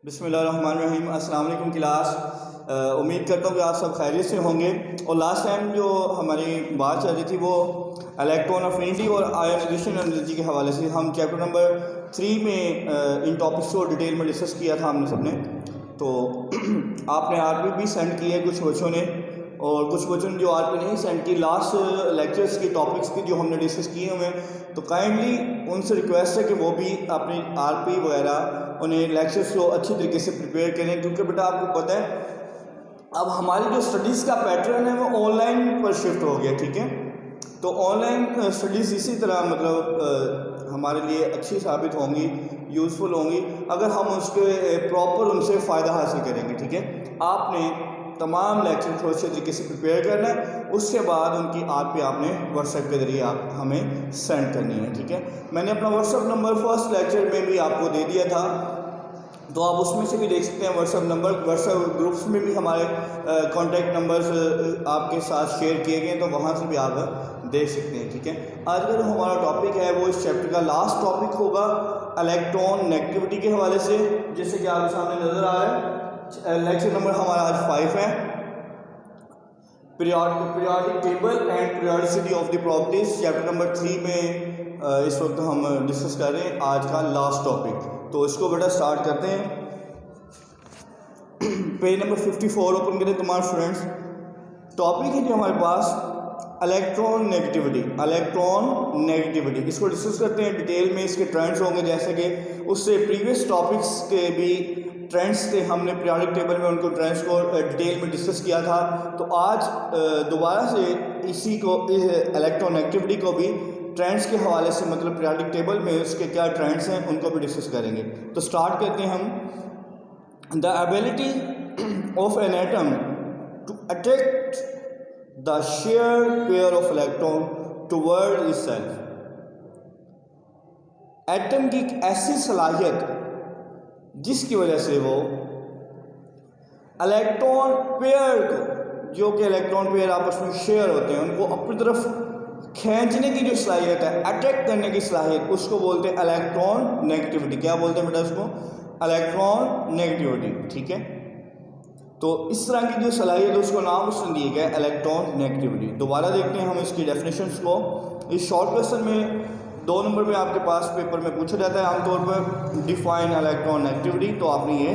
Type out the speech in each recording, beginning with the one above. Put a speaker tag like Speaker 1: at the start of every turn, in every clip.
Speaker 1: बिस्मिल्लाहिर्रहमानिर्रहीम। अस्सलाम वालेकुम क्लास। उम्मीद करता हूँ कि आप सब खैरियत से होंगे। और लास्ट टाइम जो हमारी बात चल रही थी वो इलेक्ट्रॉन अफिनिटी और आयोनाइजेशन एनर्जी के हवाले से हम चैप्टर नंबर 3 में इन टॉपिक्स को डिटेल में डिस्कस किया था हमने सबने। तो आपने आरपी भी सेंड की है कुछ बच्चों ने, और कुछ बच्चों ने जो आरपी नहीं सेंड की लास्ट लेक्चर्स की टॉपिक्स की जो हमने डिस्कस किए हुए हैं, तो काइंडली उनसे रिक्वेस्ट है कि वो भी अपनी आरपी वगैरह उन्हें लेक्चर्स को अच्छी तरीके से प्रिपेयर करें, क्योंकि बेटा आपको पता है अब हमारी जो स्टडीज़ का पैटर्न है वो ऑनलाइन पर शिफ्ट हो गया। ठीक है, तो ऑनलाइन स्टडीज़ इसी तरह मतलब हमारे लिए अच्छी साबित होंगी, यूज़फुल होंगी अगर हम उसके प्रॉपर उनसे फ़ायदा हासिल करेंगे। ठीक है, आपने तमाम लेक्चर को अच्छे तरीके से प्रिपेयर करना है, उसके बाद उनकी आरपी आपने व्हाट्सएप के ज़रिए आप हमें सेंड करनी है। ठीक है, मैंने अपना व्हाट्सएप नंबर फर्स्ट लेक्चर में भी आपको दे दिया था, तो आप उसमें से भी देख सकते हैं व्हाट्सएप नंबर। व्हाट्सएप ग्रुप्स में भी हमारे कॉन्टैक्ट नंबर्स आपके साथ शेयर किए गए, तो वहाँ से भी आप देख सकते हैं। ठीक है, आज का जो हमारा टॉपिक है वो इस चैप्टर का लास्ट टॉपिक होगा इलेक्ट्रॉन नेगेटिविटी के हवाले से, जैसे कि आपके सामने नज़र आ रहा है। लेक्चर नंबर हमारा आज 5 है, periodic table and periodicity of the properties. Chapter number 3 में इस वक्त हम डिस्कस कर रहे हैं आज का लास्ट टॉपिक। तो इसको बेटा स्टार्ट करते हैं। पेज नंबर 54 ओपन करें तुम्हारे स्टूडेंट्स। टॉपिक है जो हमारे पास इलेक्ट्रॉन नेगेटिविटी। इलेक्ट्रॉन नेगेटिविटी इसको डिस्कस करते हैं डिटेल में। इसके ट्रेंड्स होंगे, जैसे कि उससे प्रीवियस टॉपिक्स के भी ट्रेंड्स थे, हमने पीरियोडिक टेबल में उनको ट्रेंड्स को डिटेल में डिस्कस किया था। तो आज दोबारा से इसी को इलेक्ट्रॉन नेगेटिविटी को भी ट्रेंड्स के हवाले से, मतलब पीरियोडिक टेबल में उसके क्या ट्रेंड्स हैं उनको भी डिस्कस करेंगे। तो स्टार्ट करते हैं हम। The ability of an atom to attract the share pair of electron toward itself. Atom की एक ऐसी सलाहियत जिसकी वजह से वो इलेक्ट्रॉन पेयर को, जो कि इलेक्ट्रॉन पेयर आपस में शेयर होते हैं, उनको अपनी तरफ खींचने की जो सलाहियत है, अट्रैक्ट करने की सलाहियत, उसको बोलते हैं इलेक्ट्रॉन नेगेटिविटी। क्या बोलते हैं बेटा उसको? Electron negativity. ठीक है, तो इस तरह की जो सलाहियत है उसको नाम उसने दिया गया इलेक्ट्रॉन नेगेटिविटी। दोबारा देखते हैं हम इसकी डेफिनेशंस को। इस शॉर्ट क्वेश्चन में 2 नंबर में आपके पास पेपर में पूछा जाता है आमतौर पर, डिफाइन इलेक्ट्रॉन नेगेटिविटी। तो आपने ये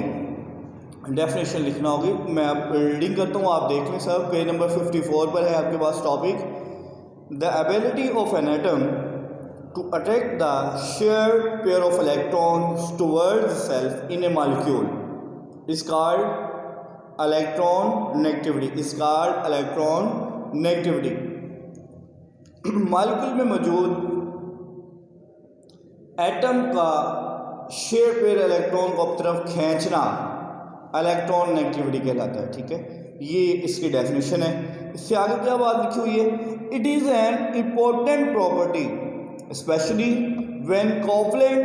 Speaker 1: डेफिनेशन लिखना होगी। मैं अब रीडिंग करता हूँ, आप देख लें सब। पेज नंबर 54 पर है आपके पास topic, the ability of an atom to attract the share pair of electrons towards self in a molecule is called electron negativity. Is called electronegativity. Molecule में मौजूद एटम का शेयर पेयर इलेक्ट्रॉन को अपनी तरफ खींचना electron negativity कहलाता है। ठीक है, ये इसकी डेफिनेशन है। इससे आगे क्या बात लिखी हुई है? It is an important property specially when covalent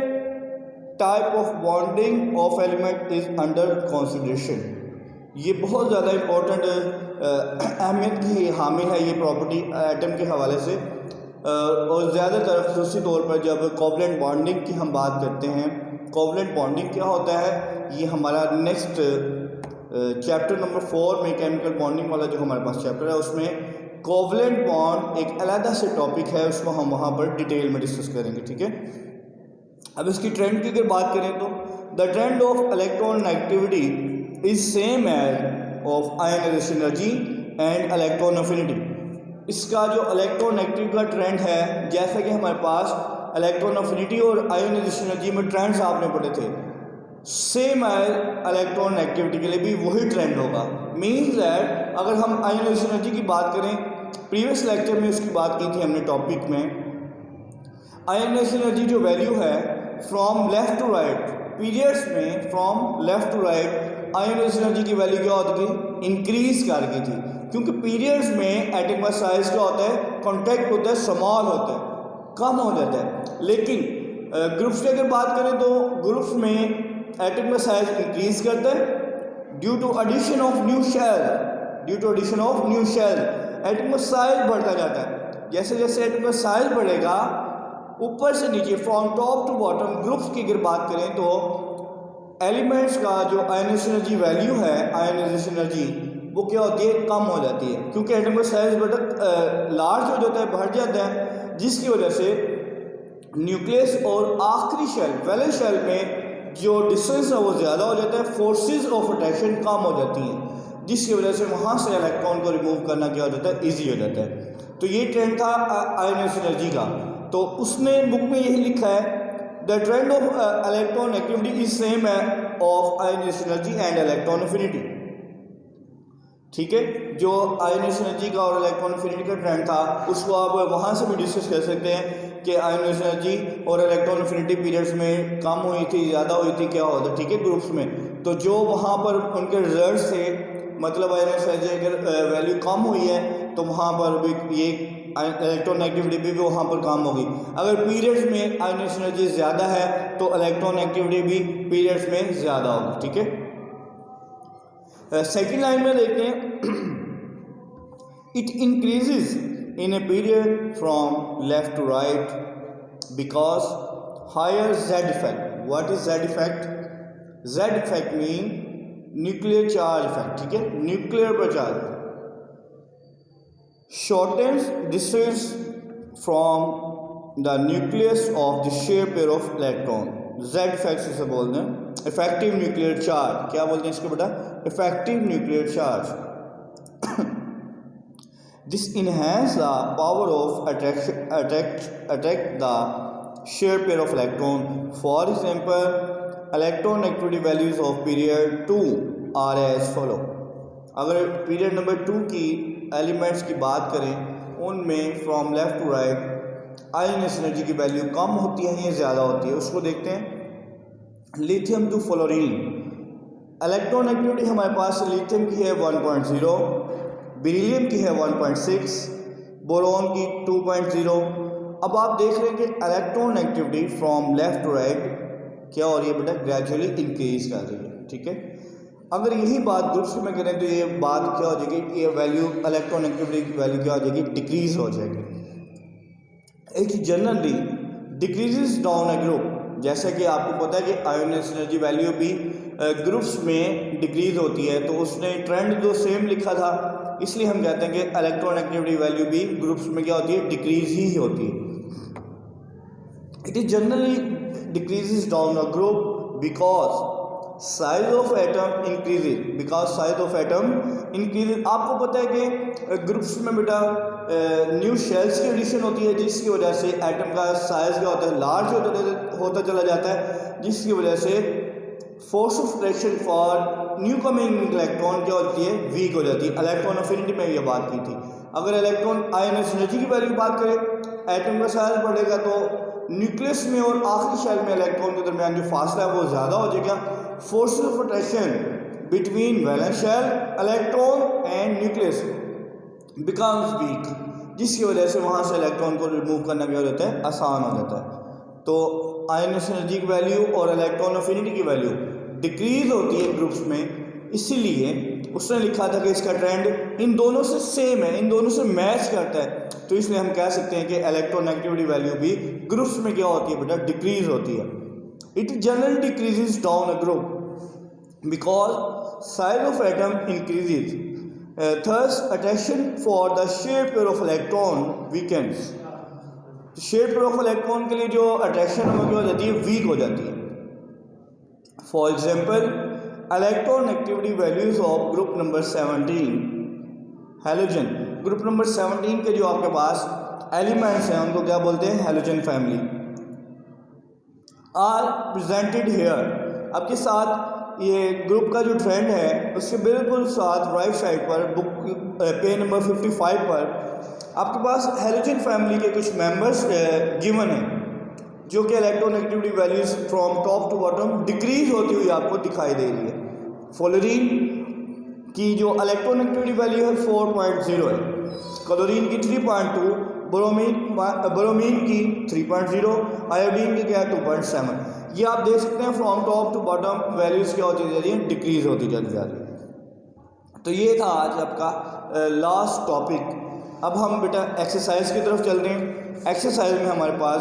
Speaker 1: type of bonding of element is under consideration. ये बहुत ज़्यादा इम्पोर्टेंट अहमियत की हामिल है ये प्रॉपर्टी एटम के हवाले से, और ज़्यादातर खसूसी तौर पर जब कोवलेंट बॉन्डिंग की हम बात करते हैं। कोवलेंट बॉन्डिंग क्या होता है, ये हमारा नेक्स्ट चैप्टर नंबर 4 में केमिकल बॉन्डिंग वाला जो हमारे पास चैप्टर है उसमें कोवलेंट बॉन्ड एक अलग से टॉपिक है, उसको हम वहाँ पर डिटेल में डिस्कस करेंगे। ठीक है, अब इसकी ट्रेंड की अगर बात करें तो the trend of electron negativity is same as of ionization energy and electron affinity. इसका जो इलेक्ट्रॉन नेगेटिव का ट्रेंड है, जैसा कि हमारे पास इलेक्ट्रॉन अफिनिटी और आयोनाइजेशन एनर्जी में ट्रेंड्स आपने पढ़े थे, सेम एज इलेक्ट्रॉन नेगेटिविटी के लिए भी वही ट्रेंड होगा। मीन्स दैट अगर हम आयोनाइजेशन एनर्जी की बात करें, प्रीवियस लेक्चर में उसकी बात की थी हमने टॉपिक में। आयोनाइजेशन एनर्जी जो वैल्यू है from left to right, periods में from left to right ionization energy की वैल्यू क्या होती थी? इंक्रीज कर गई थी, क्योंकि पीरियड्स में एटम का साइज क्या होता है? कॉन्टैक्ट होता है, स्मॉल होता है, कम हो जाता है। लेकिन ग्रुप्स की अगर बात करें तो ग्रुप्स में एटम का साइज इंक्रीज करता है due to addition of new shell. Due to addition of new shell atom का साइज बढ़ता जाता है। जैसे जैसे एटम का साइज बढ़ेगा, ऊपर से नीचे from top to bottom groups की अगर बात करें तो एलिमेंट्स का जो आयनाइजेशन एनर्जी वैल्यू है, आयनाइजेशन एनर्जी, वो क्या होती है, कम हो जाती है, क्योंकि एटम का साइज बड़ा लार्ज हो जाता है, बढ़ जाता है, जिसकी वजह से न्यूक्लियस और आखिरी शेल, वैलेंस शेल में जो डिस्टेंस है वो ज़्यादा हो जाता है, फोर्सेस ऑफ अट्रैक्शन कम हो जाती हैं, जिसकी वजह से वहाँ से इलेक्ट्रॉन को रिमूव करना क्या हो जाता है, ईजी हो जाता है। तो ये ट्रेंड था आयनाइजेशन एनर्जी का। तो उसने बुक में यही लिखा है, the trend of electron activity is same of ionization energy and electron affinity. ठीक है, जो आयनाइजेशन एनर्जी का और इलेक्ट्रॉन अफिनिटी का ट्रेंड था उसको आप वहाँ से भी डिस्कस कर सकते हैं कि आयनाइजेशन एनर्जी और इलेक्ट्रॉन अफिनिटी पीरियड्स में कम हुई थी, ज़्यादा हुई थी, क्या होता है, ठीक है, ग्रुप्स में। तो जो वहाँ पर उनके रिजल्ट से मतलब आयनाइजेशन एनर्जी अगर वैल्यू कम हुई है तो वहाँ पर भी ये इलेक्ट्रॉन एक्टिविटी भी वहाँ पर कम होगी। अगर पीरियड्स में आयनाइजेशन एनर्जी ज़्यादा है तो इलेक्ट्रॉन एक्टिविटी भी पीरियड्स में ज़्यादा होगी। ठीक है, सेकेंड लाइन में देखते हैं, it increases in a period from left to right because higher Z effect. What is Z effect? Z effect mean nuclear charge effect. ठीक है, न्यूक्लियर पर charge shortens distance from the nucleus of the shared pair of electron। Z effect से बोलते हैं effective nuclear charge. क्या बोलते हैं इसको बेटा? Effective nuclear charge. This enhance the power of attract the shared pair of electron। For example, electron activity values of period 2 are as follow। अगर period number 2 की एलिमेंट्स की बात करें, उनमें from left to right ionization energy की value कम होती है या ज़्यादा होती है, उसको देखते हैं। Lithium to fluorine, electron activity हमारे पास लिथियम की है 1.0, बेरिलियम की है 1.6, बोरॉन की 2.0। अब आप देख रहे हैं कि electron activity from left to right क्या हो रही है बेटा? ग्रेजुअली इंक्रीज कर रही है। ठीक है, अगर यही बात ग्रुप्स में करें तो ये बात क्या हो जाएगी, ये वैल्यू इलेक्ट्रॉन एक्टिविटी की वैल्यू क्या हो जाएगी? डिक्रीज हो जाएगी। It generally decreases down a group. जैसे कि आपको पता है कि आयनाइजेशन एनर्जी वैल्यू भी ग्रुप्स में डिक्रीज होती है, तो उसने ट्रेंड जो सेम लिखा था, इसलिए हम कहते हैं कि इलेक्ट्रॉन एक्टिविटी वैल्यू भी ग्रुप्स में क्या होती है? डिक्रीज ही होती है। It is generally decreases down a group because size of atom increases. Because size of atom increases. आपको पता है कि ग्रुप्स में बेटा न्यू शेल्स की एडिशन होती है, जिसकी वजह से एटम का साइज क्या होता है? लार्ज होता चला जाता है, जिसकी वजह से force of attraction for new coming electron क्या होती है? वीक हो जाती है। इलेक्ट्रॉन अफिनिटी में ये बात की थी। अगर इलेक्ट्रॉन आयनाइजेशन एनर्जी की वैल्यू बात करें, एटम का साइज बढ़ेगा तो न्यूक्लियस में और आखिरी शेल में इलेक्ट्रॉन के दरमियान जो फासला है वो ज़्यादा हो जाएगा। Force of attraction between valence shell, electron and nucleus becomes weak, जिसकी वजह से वहाँ से इलेक्ट्रॉन को रिमूव करना क्या हो जाता है? आसान हो जाता है। तो आयनाइजेशन एनर्जी की वैल्यू और इलेक्ट्रॉन अफिनिटी की वैल्यू डिक्रीज होती है ग्रुप्स में, इसीलिए उसने लिखा था कि इसका ट्रेंड इन दोनों से सेम है, इन दोनों से मैच करता है। तो इसलिए हम कह सकते हैं कि इलेक्ट्रॉन एक्टिविटी वैल्यू भी ग्रुप्स में क्या होती है बेटा? डिक्रीज होती है। It generally decreases down a group because size of atom increases, thus attraction for the shared pair of electron weakens। Share pair of electron के लिए जो अट्रैक्शन हो जाती है? वीक हो जाती है। For example, electron activity values of group number 17 halogen. Group number 17 के जो आपके पास एलिमेंट्स हैं उनको क्या बोलते हैं? Halogen family. Are presented here. आपके साथ ये ग्रुप का जो ट्रेंड है उसके बिल्कुल साथ राइट साइड पर बुक पेज नंबर 55 पर आपके पास हेलोजन फैमिली के कुछ मेंबर्स गिवन हैं, जो कि electron activity values from top to bottom decrease होती हुई आपको दिखाई दे रही है। फ्लोरीन की जो इलेक्ट्रॉन एक्टिविटी वैल्यू है 4.0 है, क्लोरीन की 3.2, ब्रोमीन की 3.0, आयोडीन की क्या है 2.7। ये आप देख सकते हैं from top to bottom values क्या होती जा रही है? डिक्रीज होती जा रही है। तो ये था आज आपका लास्ट टॉपिक। अब हम बेटा एक्सरसाइज की तरफ चल रहे हैं। एक्सरसाइज में हमारे पास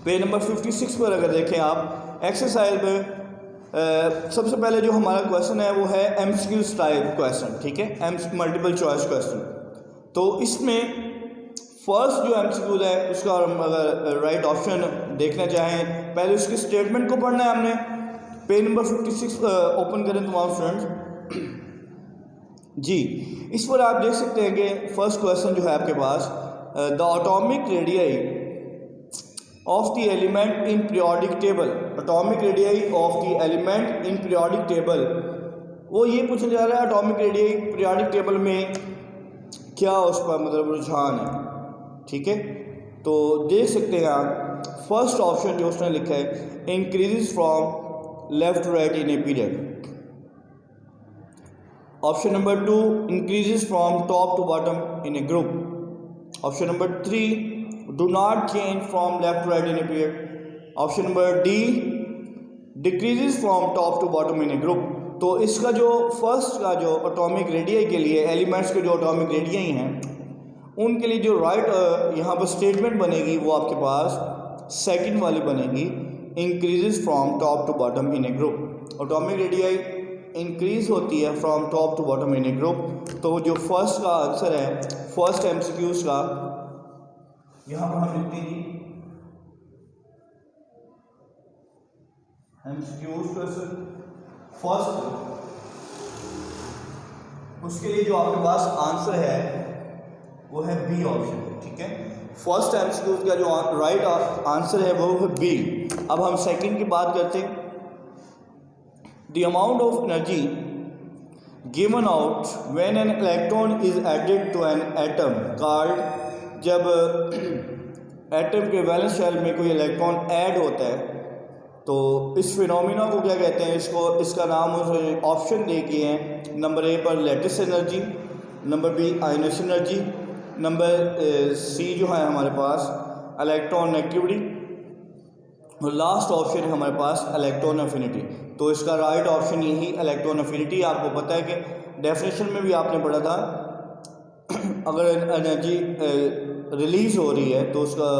Speaker 1: पेज नंबर 56 पर अगर देखें आप, एक्सरसाइज में सबसे पहले जो हमारा क्वेश्चन है वो है एमसीक्यू टाइप क्वेश्चन, ठीक है, मल्टीपल चॉइस क्वेश्चन। तो इसमें फर्स्ट जो एमसीक्यू है उसका अगर राइट ऑप्शन देखना चाहें, पहले उसके स्टेटमेंट को पढ़ना है हमने। पेज नंबर 56 ओपन करें तमाम स्टूडेंट्स जी। इस पर आप देख सकते हैं कि फर्स्ट क्वेश्चन जो है आपके पास, the atomic radii of the element in periodic table, atomic radii of the element in periodic table, वो ये पूछा जा रहा है एटॉमिक रेडियाई पीरियोडिक टेबल में क्या उस पर मतलब रुझान है, ठीक है। तो देख सकते हैं आप फर्स्ट ऑप्शन जो उसने लिखा है, increases from left to right in a period. Option number 2, increases from top to bottom in a group. Option number 3, do not change from left to right in a period. Option number D, decreases from top to bottom in a group. तो इसका जो first का जो atomic radii के लिए elements के जो atomic radii हैं उनके लिए जो राइट यहाँ पर स्टेटमेंट बनेगी वो आपके पास सेकंड वाली बनेगी, increases from top to bottom in a group. Atomic radii increase होती है from top to bottom in a group. तो जो फर्स्ट का आंसर है फर्स्ट एमसीक्यूज का, यहाँ पर हम लिखते हैं एमसीक्यूज क्वेश्चन फर्स्ट, उसके लिए जो आपके पास आंसर है वो है बी ऑप्शन, ठीक है। फर्स्ट एमसीक्यूज का जो राइट आंसर है वो है बी। अब हम सेकंड की बात करते हैं। The amount of energy given out when an electron is added to an atom called, जब एटम के वैलेंस शेल में कोई इलेक्ट्रॉन ऐड होता है तो इस फिनोमिना को क्या कहते हैं, इसका नाम ऑप्शन दे किए हैं। नंबर ए पर lattice energy, number B ionization energy, number C जो है हमारे पास इलेक्ट्रॉन नेगेटिविटी, और लास्ट ऑप्शन है हमारे पास इलेक्ट्रॉन एफिनिटी। तो इसका राइट ऑप्शन यही इलेक्ट्रॉन एफिनिटी। आपको पता है कि डेफिनेशन में भी आपने पढ़ा था अगर एनर्जी रिलीज़ हो रही है तो उसका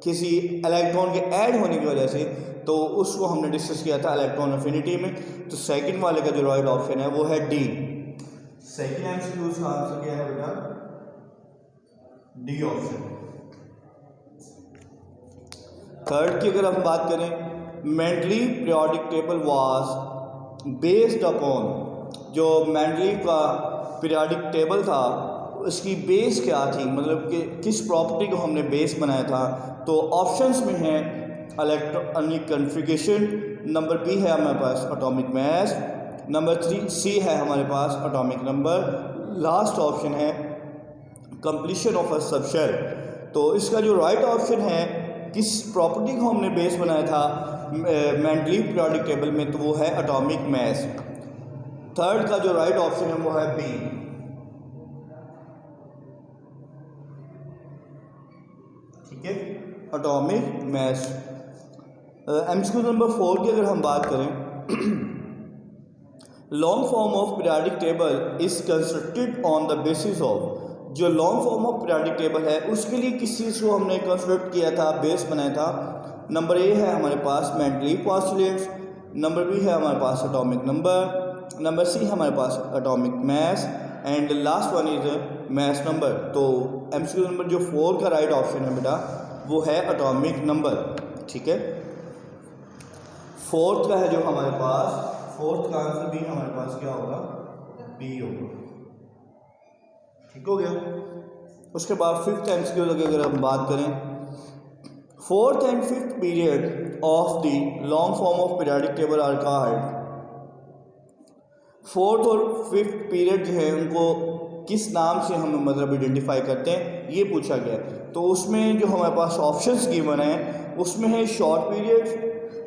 Speaker 1: किसी इलेक्ट्रॉन के ऐड होने की वजह से, तो उसको हमने डिस्कस किया था इलेक्ट्रॉन एफिनिटी में। तो सेकंड वाले का जो राइट ऑप्शन है वो है डी। सेकंड एमसीक्यू का आंसर क्या है बेटा, डी ऑप्शन। थर्ड की अगर हम बात करें, Mendeley periodic table was based upon, जो मेंडली का पीरियोडिक टेबल था उसकी बेस क्या थी, मतलब कि किस प्रॉपर्टी को हमने बेस बनाया था। तो ऑप्शंस में है इलेक्ट्रॉनिक कॉन्फ़िगरेशन, नंबर बी है हमारे पास एटॉमिक मास, नंबर 3 सी है हमारे पास एटॉमिक नंबर, लास्ट ऑप्शन है कंप्लीशन ऑफ अ सबशेल। तो इसका जो राइट ऑप्शन है किस प्रॉपर्टी को हमने बेस बनाया था मेंडली पीरियोडिक टेबल में, तो वो है एटॉमिक मास। थर्ड का जो राइट ऑप्शन है वो है बी। ठीक है, एटॉमिक मास। एमसीक्यू नंबर 4 की अगर हम बात करें, long form of periodic table is constructed on the basis of, जो long form of periodic table है उसके लिए किस चीज़ को हमने कंस्ट्रक्ट किया था, बेस बनाया था। नंबर ए है हमारे पास मेंडली पोस्टुलेट्स, नंबर बी है हमारे पास एटॉमिक नंबर, नंबर सी है हमारे पास atomic mass, and last one is mass number. तो एमसीक्यू नंबर जो 4 का राइट ऑप्शन है बेटा वो है एटॉमिक नंबर। ठीक है, फोर्थ का है जो हमारे पास, फोर्थ का आंसर भी हमारे पास क्या होगा, बी होगा। ठीक हो गया। उसके बाद फिफ्थ एमसीक्यू की अगर हम बात करें, fourth and fifth period of the long form of periodic table are called. Fourth और फिफ्थ पीरियड जो है उनको किस नाम से हम मतलब आइडेंटिफाई करते हैं, ये पूछा गया। तो उसमें जो हमारे पास ऑप्शंस गिवन हैं उसमें है शॉर्ट पीरियड्स,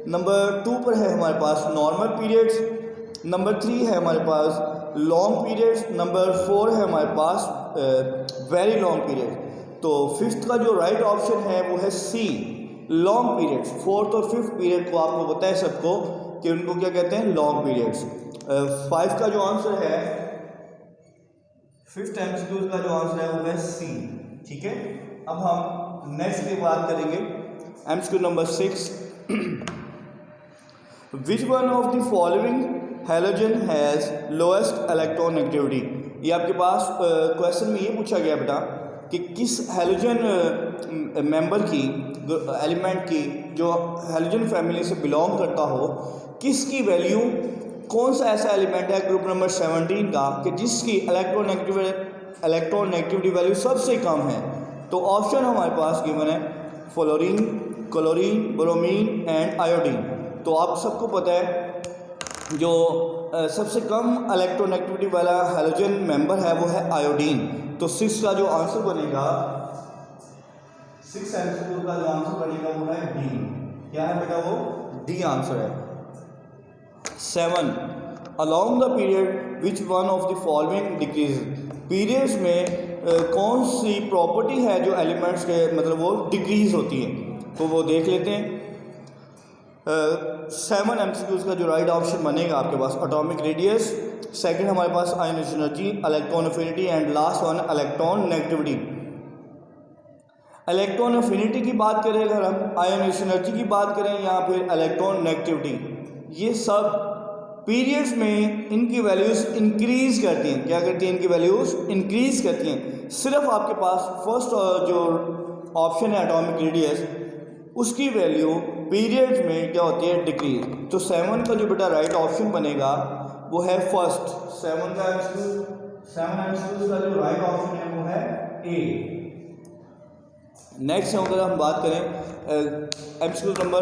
Speaker 1: नंबर 2 पर है हमारे पास नॉर्मल पीरियड्स, नंबर 3 है हमारे पास लॉन्ग पीरियड्स, नंबर 4 है हमारे पास वेरी लॉन्ग पीरियड। तो फिफ्थ का जो राइट ऑप्शन है वो है सी, लॉन्ग पीरियड्स। फोर्थ और फिफ्थ पीरियड को आपको पता है सबको कि उनको क्या कहते हैं, लॉन्ग पीरियड्स। 5 का जो आंसर है, फिफ्थ एमसीक्यू का जो आंसर है वो है सी। ठीक है, अब हम नेक्स्ट की बात करेंगे, MCQ number 6। Which one of the following halogen has lowest electron negativity. ये आपके पास क्वेश्चन में ये पूछा गया बेटा कि किस हैलोजन मेंबर की एलिमेंट की जो हैलोजन फैमिली से बिलोंग करता हो, किसकी वैल्यू, कौन सा ऐसा एलिमेंट है ग्रुप नंबर 17 का कि जिसकी इलेक्ट्रॉन नेगेटिविटी वैल्यू सबसे कम है। तो ऑप्शन हमारे पास गिवन है fluorine, chlorine, bromine and iodine. तो आप सबको पता है जो सबसे कम इलेक्ट्रोनेगेटिविटी वाला हैलोजन मेंबर है वो है आयोडीन। तो 6 का जो आंसर बनेगा, 6 एमसीक्यू का जो आंसर बनेगा वो है डी। क्या है बेटा वो? डी आंसर है। 7 along the period which one of the following decrease. Periods में कौन सी प्रॉपर्टी है जो एलिमेंट्स के मतलब वो डिक्रीज होती है, तो वो देख लेते हैं। 7 एमसीक्यूज का जो राइट ऑप्शन बनेगा आपके पास एटॉमिक रेडियस, सेकंड हमारे पास ionization energy, electron affinity and last one electronegativity. Electron affinity की बात करें अगर हम, आयोनाइजेशन एनर्जी की बात करें या फिर इलेक्ट्रॉन नेगेटिविटी, ये सब पीरियड्स में इनकी वैल्यूज़ इंक्रीज़ करती हैं। क्या करती हैं? इनकी वैल्यूज़ इंक्रीज़ करती हैं। सिर्फ आपके पास फर्स्ट जो ऑप्शन है एटॉमिक रेडियस, उसकी वैल्यू पीरियड्स में क्या होती है? डिक्रीज। तो 7 का जो बेटा राइट ऑप्शन बनेगा वो है फर्स्ट। 7 का एमसीक्यू का जो राइट ऑप्शन है वो है ए। नेक्स्ट अगर हम बात करें एमसीक्यू नंबर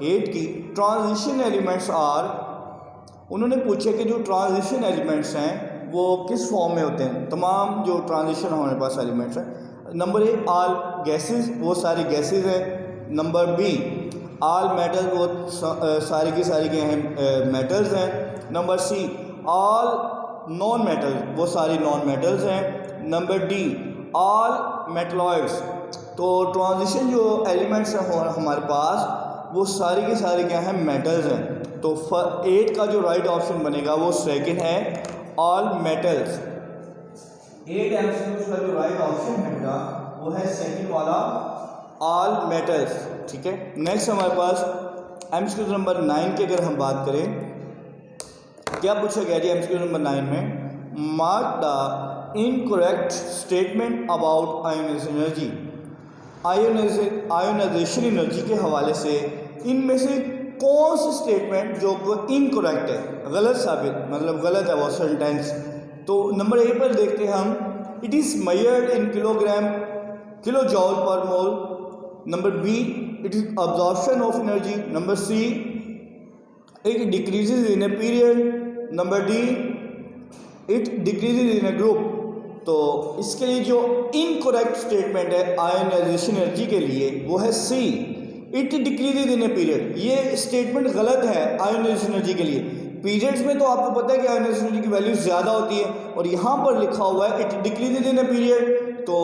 Speaker 1: 8 की, ट्रांजिशन एलिमेंट्स आर। उन्होंने पूछे कि जो ट्रांजिशन एलिमेंट्स हैं वो किस फॉर्म में होते हैं। तमाम जो ट्रांजिशन हमारे पास एलिमेंट्स हैं, नंबर 1 आल गैसेस, वो सारी गैसेस हैं। नंबर बी आल मेटल, वो सारी की सारी के हैं मेटल्स हैं। नंबर सी आल नॉन मेटल, वो सारी नॉन मेटल्स हैं। नंबर डी आल मेटलॉइड्स। तो ट्रांजिशन जो एलिमेंट्स हैं हमारे पास वो सारी के सारे क्या हैं? मेटल्स हैं। तो 8 का जो राइट ऑप्शन बनेगा वो सेकंड है ऑल मेटल्स। 8 एमसीक्यू का जो राइट ऑप्शन है वो है सेकंड वाला ऑल मेटल्स। ठीक है। नेक्स्ट हमारे पास एमसीक्यू नंबर 9 की अगर हम बात करें, क्या पूछा गया जी एमसीक्यू नंबर 9 में? Mark the incorrect statement about ionization energy. Ionization energy के हवाले से इनमें से कौन सी स्टेटमेंट जो इनकरेक्ट है, गलत साबित, मतलब गलत है वो सेंटेंस। तो नंबर ए पर देखते हैं हम, it is measured in kilogram kilo joule per mole. Number B it is absorption of energy. Number C it decreases in a period. Number D it decreases in a group. तो इसके लिए जो incorrect statement है ionization energy के लिए वो है C, it decreases in a period. ये स्टेटमेंट गलत है आयोनाइजेशन एनर्जी के लिए। पीरियड्स में तो आपको पता है कि आयोनाइजेशन एनर्जी की वैल्यू ज़्यादा होती है, और यहाँ पर लिखा हुआ है it decreases in a period. तो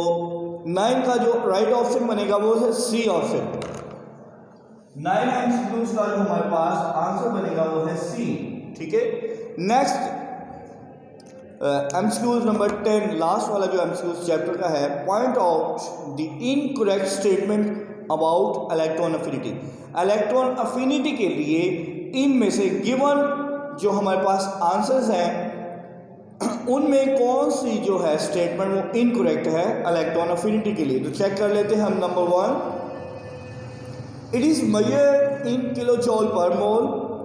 Speaker 1: 9 का जो राइट ऑप्शन बनेगा वो है सी ऑप्शन। 9 एमसीक्यूज का जो हमारे पास आंसर बनेगा वो है सी। ठीक है। नेक्स्ट एमसीक्यूज नंबर 10, लास्ट वाला जो एमसीक्यूज चैप्टर का है, point out the incorrect statement about electron affinity. Electron affinity के लिए इनमें से गिवन जो हमारे पास आंसर्स हैं उनमें कौन सी जो है स्टेटमेंट वो इनकरेक्ट है इलेक्ट्रॉन अफिनिटी के लिए। तो चेक कर लेते हैं हम। Number 1 it is measured in kilo joule per mole.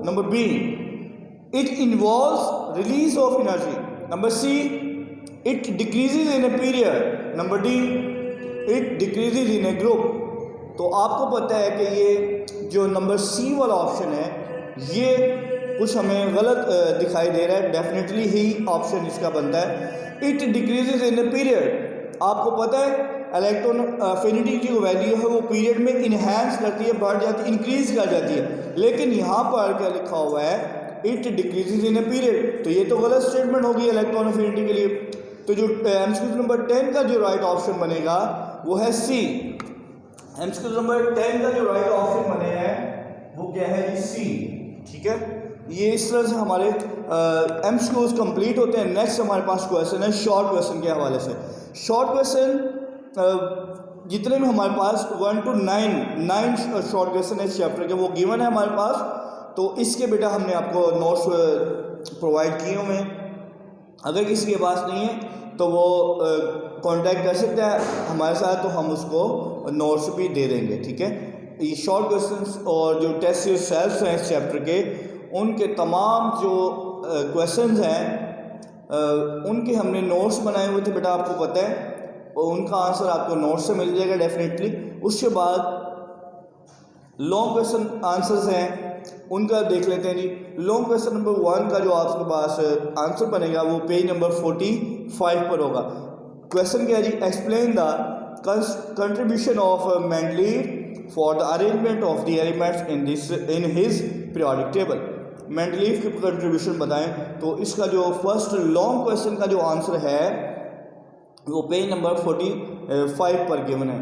Speaker 1: Number B it involves release of energy. Number C it decreases in a period. Number D it decreases in a group. तो आपको पता है कि ये जो नंबर सी वाला option है ये कुछ हमें गलत दिखाई दे रहा है। डेफिनेटली ही ऑप्शन इसका बनता है it decreases in a period. आपको पता है इलेक्ट्रॉन अफिनिटी की जो वैल्यू है वो पीरियड में इन्हेंस करती है, बढ़ जाती है, इंक्रीज कर जाती है। लेकिन यहाँ पर क्या लिखा हुआ है? It decreases in a period. तो ये तो गलत स्टेटमेंट होगी इलेक्ट्रॉन अफिनिटी के लिए। तो जो एमसीक्यू नंबर 10 का जो राइट ऑप्शन बनेगा वो है सी। एमसीक्यू नंबर 10 का जो राइट ऑप्शन बने हैं वो क्या है जी? सी। ठीक है। ये इस तरह से हमारे एमसीक्यूज कंप्लीट होते हैं। नेक्स्ट हमारे पास क्वेश्चन है शॉर्ट क्वेश्चन के हवाले से। शॉर्ट क्वेश्चन जितने भी हमारे पास 1 to 9 शॉर्ट क्वेश्चन है इस चैप्टर के वो गिवन है हमारे पास। तो इसके बेटा हमने आपको नोट्स प्रोवाइड किए हुए हैं। अगर किसी के पास नहीं है तो वो कांटेक्ट कर सकता है हमारे साथ, तो हम उसको नोट्स भी दे देंगे, ठीक है। ये शॉर्ट क्वेश्चंस और जो टेस्ट योरसेल्फ हैं इस चैप्टर के, उनके तमाम जो क्वेश्चंस हैं उनके हमने नोट्स बनाए हुए थे बेटा, आपको पता है, और उनका आंसर आपको नोट्स से मिल जाएगा डेफिनेटली। उसके बाद लॉन्ग क्वेश्चन आंसर्स हैं, उनका देख लेते हैं जी। लॉन्ग क्वेश्चन नंबर 1 का जो आपके पास आंसर बनेगा वो पेज नंबर 45 पर होगा। क्वेश्चन क्या है जी, explain the contribution of Mendeleev for the arrangement of the elements in his periodic table. Mendeleev की कंट्रीब्यूशन बताएं। तो इसका जो फर्स्ट लॉन्ग क्वेश्चन का जो आंसर है वो पेज नंबर 45 पर गिवन है।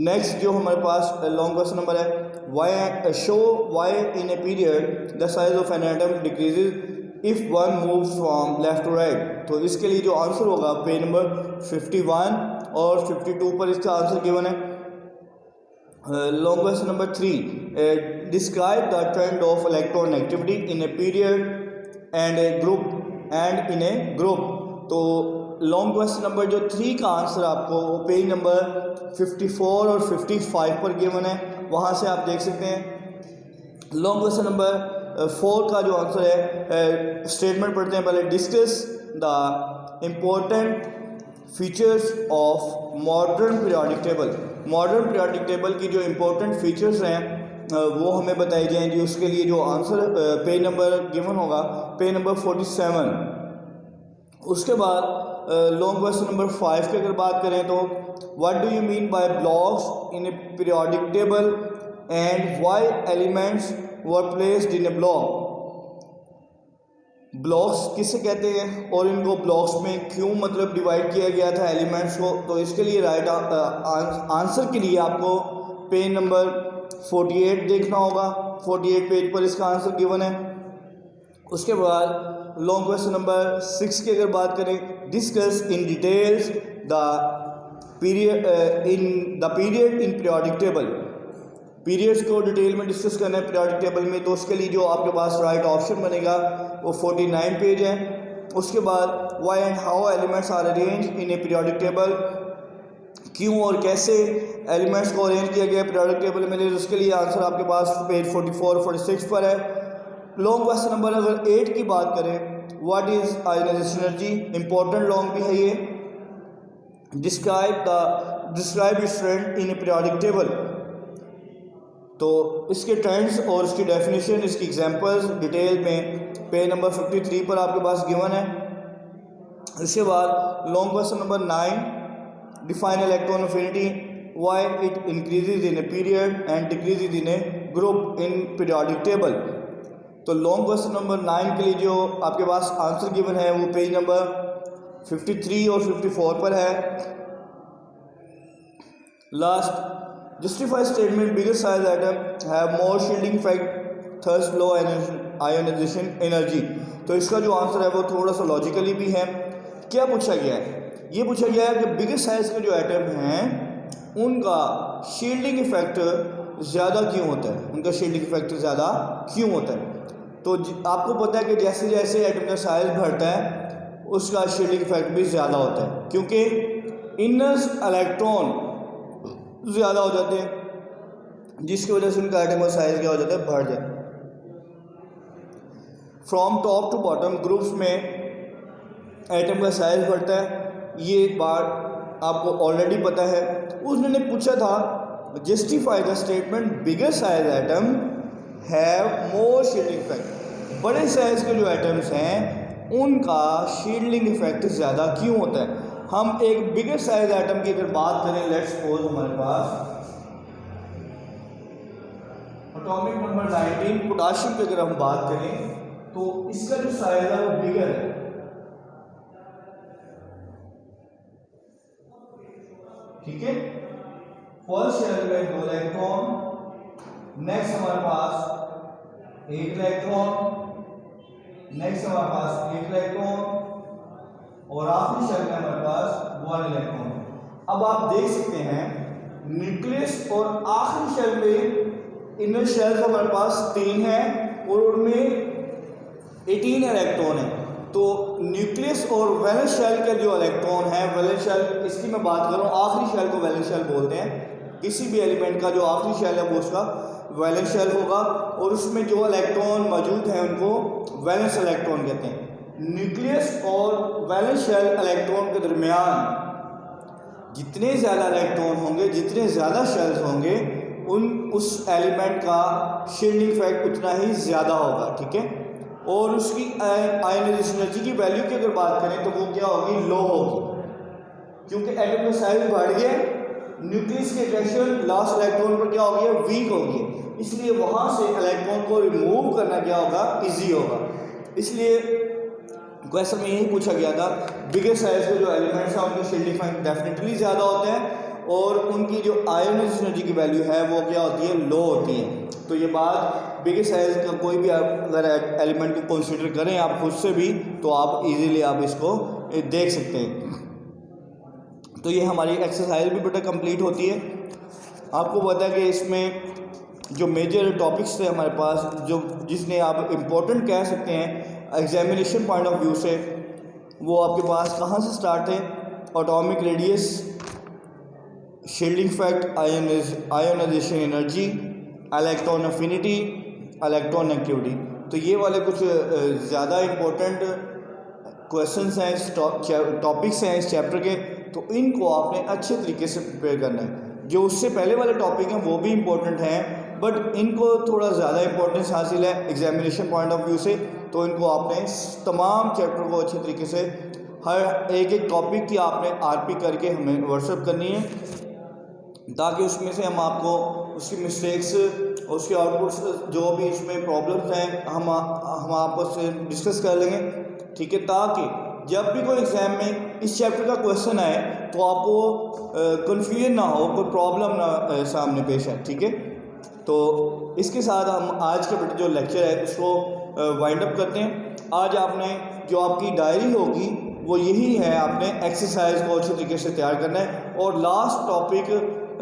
Speaker 1: नेक्स्ट जो हमारे पास लॉन्ग क्वेश्चन नंबर है, why show why in a period the size of an atom decreases if one moves from left to right. तो इसके लिए जो आंसर होगा पेज नंबर 51 और 52 पर इसका आंसर गिवन है। Long question number 3, describe the trend of electron activity in a period and A group तो लॉन्ग क्वेश्चन नंबर जो 3 का आंसर आपको पेज नंबर 54 और 55 पर गिवन है, वहाँ से आप देख सकते हैं। लॉन्ग क्वेश्चन नंबर 4 का जो आंसर है, स्टेटमेंट पढ़ते हैं पहले। Discuss the important features of modern periodic table. Modern periodic table की जो इम्पोर्टेंट फीचर्स हैं वो हमें बताई जाएंगी। उसके लिए जो आंसर पेज नंबर गिवन होगा पेज नंबर 47। उसके बाद लॉन्ग क्वेश्चन नंबर 5 की अगर बात करें तो what do you mean by blocks in a periodic table and why elements were placed in A block. Blocks किसे कहते हैं और इनको ब्लॉक्स में क्यों मतलब डिवाइड किया गया था एलिमेंट्स को। तो इसके लिए राइट आंसर के लिए आपको पेज नंबर 48 देखना होगा। 48 पेज पर इसका आंसर गिवन है। उसके बाद लॉन्ग क्वेश्चन नंबर 6 की अगर बात करें, discuss in details the period in periodic table. Periods को डिटेल में डिस्कस करना है पीरियोडिक टेबल में, तो उसके लिए जो आपके पास राइट ऑप्शन बनेगा वो 49 पेज है। उसके बाद why and how elements are arrange in a periodic table, क्यों और कैसे एलिमेंट्स को अरेंज किया गया पीरियोडिक टेबल में, उसके लिए आंसर आपके पास पेज 44 46 पर है। लॉन्ग क्वेश्चन नंबर अगर 8 की बात करें, what is ionization energy, important long भी है ये। Describe its trend in a periodic table. तो इसके ट्रेंड्स और इसकी डेफिनेशन, इसकी एग्जांपल्स डिटेल में पेज नंबर 53 पर आपके पास गिवन है। इसके बाद long question number 9, define electron affinity, why it increases in a period and decreases in a group in periodic table. तो लॉन्ग क्वेश्चन नंबर 9 के लिए जो आपके पास आंसर गिवन है वो पेज नंबर 53 और 54 पर है। Last, justify statement bigger size atom have more shielding effect thus low ionization energy. तो इसका जो आंसर है वो थोड़ा सा लॉजिकली भी है। क्या पूछा गया है, ये पूछा गया है कि बिगर साइज के जो आइटम हैं उनका शील्डिंग इफेक्ट ज़्यादा क्यों होता है, उनका शील्डिंग इफेक्ट ज़्यादा क्यों होता है। तो आपको पता है कि जैसे जैसे आइटम का साइज बढ़ता है उसका शील्डिंग इफेक्ट भी ज़्यादा होता है, क्योंकि इनर्स इलेक्ट्रॉन ज़्यादा हो जाते हैं, जिसकी वजह से उनका आइटम का साइज क्या हो जाता है, बढ़ जाता है। From top to bottom groups में आइटम का साइज बढ़ता है, ये एक बात आपको ऑलरेडी पता है। उसने पूछा था justify the statement bigger size atom have more shielding effect. बड़े साइज के जो आइटम्स हैं उनका शील्डिंग इफेक्ट ज़्यादा क्यों होता है। हम एक बिगर साइज आइटम की अगर बात करें, लेट्स सपोज हमारे पास एटॉमिक नंबर 19 पोटाशियम की अगर हम बात करें तो इसका जो साइज है वो बिगर है, ठीक है। फर्स्ट शेल में 2 इलेक्ट्रॉन, नेक्स्ट हमारे पास 1 इलेक्ट्रॉन, नेक्स्ट हमारे पास 1 इलेक्ट्रॉन और आखिरी शेल में हमारे पास 1 इलेक्ट्रॉन। अब आप देख सकते हैं न्यूक्लियस और आखिरी शेल में इनर शेल्स हमारे पास 3 हैं और उनमें 18 इलेक्ट्रॉन है। तो न्यूक्लियस और वैलेंस शेल का जो इलेक्ट्रॉन है, वैलेंस शेल इसकी मैं बात कर रहा हूँ, आखिरी शेल को वैलेंस शेल बोलते हैं। किसी भी एलिमेंट का जो आखिरी शेल है वो उसका वैलेंस शेल होगा और उसमें जो इलेक्ट्रॉन मौजूद हैं उनको वैलेंस इलेक्ट्रॉन कहते हैं। न्यूक्लियस और वैलेंस शेल इलेक्ट्रॉन के दरमियान जितने ज़्यादा इलेक्ट्रॉन होंगे, जितने ज़्यादा शेल्स होंगे, उस एलिमेंट का शील्डिंग इफेक्ट उतना ही ज़्यादा होगा, ठीक है। और उसकी आयनाइजेशन एनर्जी की वैल्यू की अगर बात करें तो वो क्या होगी, लो होगी, क्योंकि एटम का साइज बढ़ गया, न्यूक्लियस की अट्रैक्शन लास्ट इलेक्ट्रॉन पर क्या हो गया, वीक हो गई, इसलिए वहाँ से इलेक्ट्रॉन को रिमूव करना क्या होगा, ईजी होगा। इसलिए क्वेश्चन में यही पूछा गया था, बिगर साइज के जो एलिमेंट्स हैं उनके शील्डिंग इफेक्ट डेफिनेटली ज़्यादा होते हैं और उनकी जो आयनाइजेशन एनर्जी की वैल्यू है वो क्या होती है, लो होती है। तो ये बात बिगर साइज का कोई भी आप अगर एलिमेंट को कंसीडर करें आप खुद से भी, तो आप इजीली आप इसको देख सकते हैं। तो ये हमारी एक्सरसाइज भी बेटा कंप्लीट होती है। आपको पता है कि इसमें जो मेजर टॉपिक्स थे हमारे पास, जो जिसने आप इम्पोर्टेंट कह सकते हैं एग्जामिनेशन पॉइंट ऑफ व्यू से, वो आपके पास कहाँ से स्टार्ट है, atomic radius, shielding effect, ionization energy, electron affinity, electron negativity. तो ये वाले कुछ ज़्यादा इम्पोर्टेंट क्वेश्चंस हैं, टॉपिक्स हैं इस चैप्टर के, तो इनको आपने अच्छे तरीके से प्रिपेयर करना है। जो उससे पहले वाले टॉपिक हैं वो भी इम्पोर्टेंट हैं, बट इनको थोड़ा ज़्यादा इंपॉर्टेंस हासिल है एग्जामिनेशन पॉइंट ऑफ व्यू से, तो इनको आपने तमाम चैप्टर को अच्छे तरीके से हर एक एक टॉपिक की आपने आरपी करके हमें व्हाट्सएप करनी है, ताकि उसमें से हम आपको उसकी मिस्टेक्स, उसके आउटपुट्स, जो भी इसमें प्रॉब्लम्स हैं हम आपस से डिस्कस कर लेंगे, ठीक है, ताकि जब भी कोई एग्ज़ाम में इस चैप्टर का क्वेश्चन आए तो आपको कन्फ्यूजन ना हो, कोई प्रॉब्लम ना सामने पेश आए, ठीक है। तो इसके साथ हम आज का जो लेक्चर है उसको वाइंड अप करते हैं। आज आपने जो आपकी डायरी होगी वो यही है, आपने एक्सरसाइज को अच्छे तरीके से तैयार करना है और लास्ट टॉपिक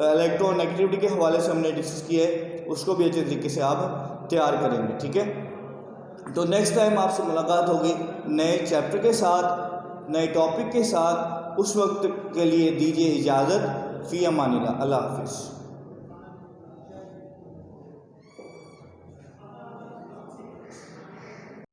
Speaker 1: इलेक्ट्रॉन नेगेटिविटी के हवाले से हमने डिस्कस किया है, उसको भी अच्छे तरीके से आप तैयार करेंगे, ठीक है। तो नेक्स्ट टाइम आपसे मुलाकात होगी नए चैप्टर के साथ, नए टॉपिक के साथ। उस वक्त के लिए दीजिए इजाज़त। फ़ी अमानिल्लाह, अल्लाह हाफ़िज़।